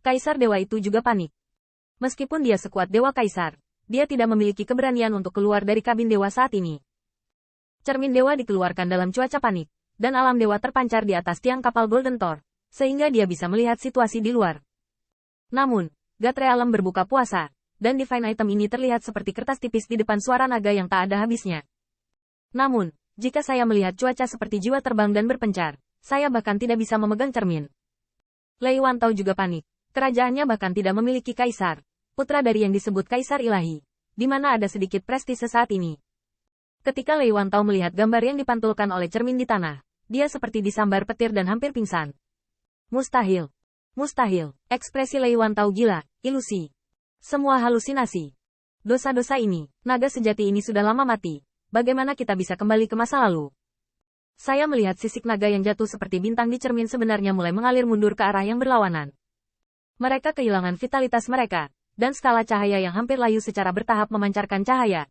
Kaisar dewa itu juga panik. Meskipun dia sekuat dewa kaisar, dia tidak memiliki keberanian untuk keluar dari kabin dewa saat ini. Cermin dewa dikeluarkan dalam cuaca panik, dan alam dewa terpancar di atas tiang kapal Golden Thor, sehingga dia bisa melihat situasi di luar. Namun, Gatre Alam berbuka puasa, dan divine item ini terlihat seperti kertas tipis di depan suara naga yang tak ada habisnya. Namun, jika saya melihat cuaca seperti jiwa terbang dan berpencar, saya bahkan tidak bisa memegang cermin. Lei Wantao juga panik. Kerajaannya bahkan tidak memiliki kaisar, putra dari yang disebut kaisar ilahi, di mana ada sedikit prestise saat ini. Ketika Lei Wantao melihat gambar yang dipantulkan oleh cermin di tanah, dia seperti disambar petir dan hampir pingsan. Mustahil. Mustahil. Ekspresi Lei Wantao gila, ilusi. Semua halusinasi. Dosa-dosa ini, naga sejati ini sudah lama mati. Bagaimana kita bisa kembali ke masa lalu? Saya melihat sisik naga yang jatuh seperti bintang di cermin sebenarnya mulai mengalir mundur ke arah yang berlawanan. Mereka kehilangan vitalitas mereka, dan skala cahaya yang hampir layu secara bertahap memancarkan cahaya.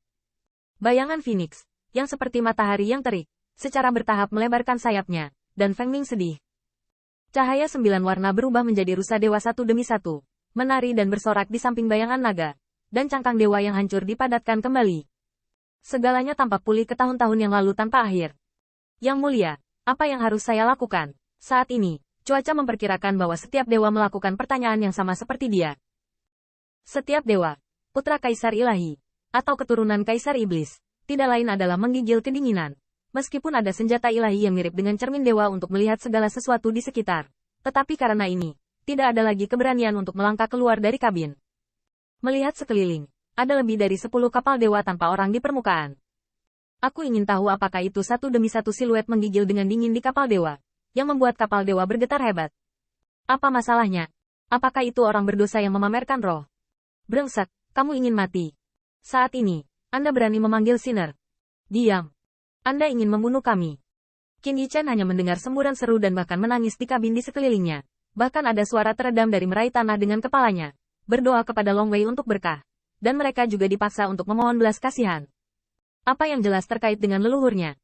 Bayangan Phoenix, yang seperti matahari yang terik, secara bertahap melebarkan sayapnya, dan Feng Ming sedih. Cahaya 9 warna berubah menjadi rusa dewa satu demi satu, menari dan bersorak di samping bayangan naga, dan cangkang dewa yang hancur dipadatkan kembali. Segalanya tampak pulih ke tahun-tahun yang lalu tanpa akhir. Yang mulia, apa yang harus saya lakukan? Saat ini, cuaca memperkirakan bahwa setiap dewa melakukan pertanyaan yang sama seperti dia. Setiap dewa, putra kaisar ilahi, atau keturunan kaisar iblis, tidak lain adalah menggigil kedinginan. Meskipun ada senjata ilahi yang mirip dengan cermin dewa untuk melihat segala sesuatu di sekitar. Tetapi karena ini, tidak ada lagi keberanian untuk melangkah keluar dari kabin. Melihat sekeliling, ada lebih dari 10 kapal dewa tanpa orang di permukaan. Aku ingin tahu apakah itu satu demi satu siluet menggigil dengan dingin di kapal dewa, yang membuat kapal dewa bergetar hebat. Apa masalahnya? Apakah itu orang berdosa yang memamerkan roh? Brengsek, kamu ingin mati. Saat ini, Anda berani memanggil Sinner. Diam. Anda ingin membunuh kami. Qin Yichen hanya mendengar semburan seru dan bahkan menangis di kabin di sekelilingnya. Bahkan ada suara teredam dari meraih tanah dengan kepalanya. Berdoa kepada Long Wei untuk berkah. Dan mereka juga dipaksa untuk memohon belas kasihan. Apa yang jelas terkait dengan leluhurnya?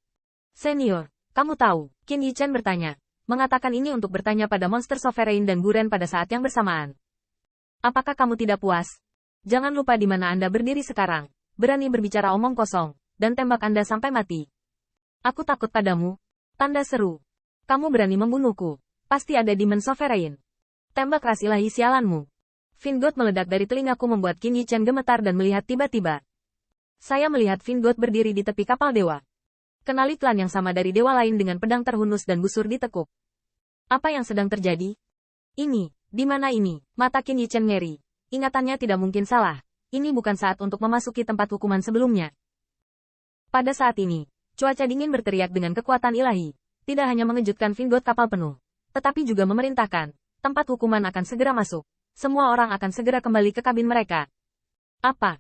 Senior, kamu tahu, Qin Yichen bertanya. Mengatakan ini untuk bertanya pada monster Sovereign dan Guren pada saat yang bersamaan. Apakah kamu tidak puas? Jangan lupa di mana Anda berdiri sekarang. Berani berbicara omong kosong, dan tembak Anda sampai mati. Aku takut padamu. Tanda seru. Kamu berani membunuhku. Pasti ada Demon Sovereign. Tembak ras ilahi sialanmu. Vingot meledak dari telingaku membuat Qin Yichen gemetar dan melihat tiba-tiba. Saya melihat Vingot berdiri di tepi kapal dewa. Kenali klan yang sama dari dewa lain dengan pedang terhunus dan busur ditekuk. Apa yang sedang terjadi? Ini, di mana ini? Mata Qin Yichen ngeri. Ingatannya tidak mungkin salah. Ini bukan saat untuk memasuki tempat hukuman sebelumnya. Pada saat ini, cuaca dingin berteriak dengan kekuatan ilahi. Tidak hanya mengejutkan Vingot kapal penuh, tetapi juga memerintahkan, tempat hukuman akan segera masuk. Semua orang akan segera kembali ke kabin mereka. Apa?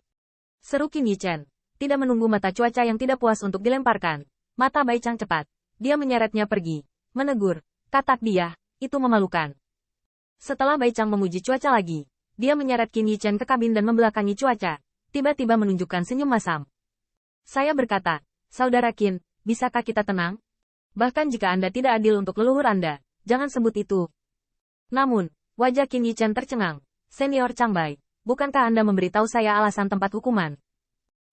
Seru Qin Yichen. Tidak menunggu mata cuaca yang tidak puas untuk dilemparkan. Mata Bai Chang cepat. Dia menyeretnya pergi. Menegur. Katak dia, itu memalukan. Setelah Bai Chang memuji cuaca lagi, dia menyeret Qin Yichen ke kabin dan membelakangi cuaca. Tiba-tiba menunjukkan senyum masam. Saya berkata, Saudara Qin, bisakah kita tenang? Bahkan jika Anda tidak adil untuk leluhur Anda, jangan sebut itu. Namun, wajah Qin Yichen tercengang. Senior Chang Bai, bukankah Anda memberitahu saya alasan tempat hukuman?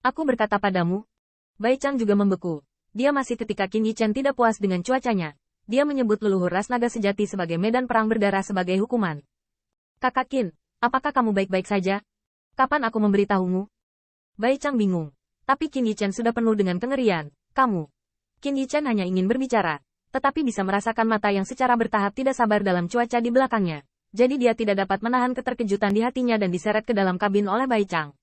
Aku berkata padamu. Bai Chang juga membeku. Dia masih ketika Qin Yichen tidak puas dengan cuacanya. Dia menyebut leluhur ras naga sejati sebagai medan perang berdarah sebagai hukuman. Kakak Qin, apakah kamu baik-baik saja? Kapan aku memberitahumu? Bai Chang bingung. Tapi Qin Yichen sudah penuh dengan kengerian. Kamu. Qin Yichen hanya ingin berbicara, tetapi bisa merasakan mata yang secara bertahap tidak sabar dalam cuaca di belakangnya. Jadi dia tidak dapat menahan keterkejutan di hatinya dan diseret ke dalam kabin oleh Bai Chang.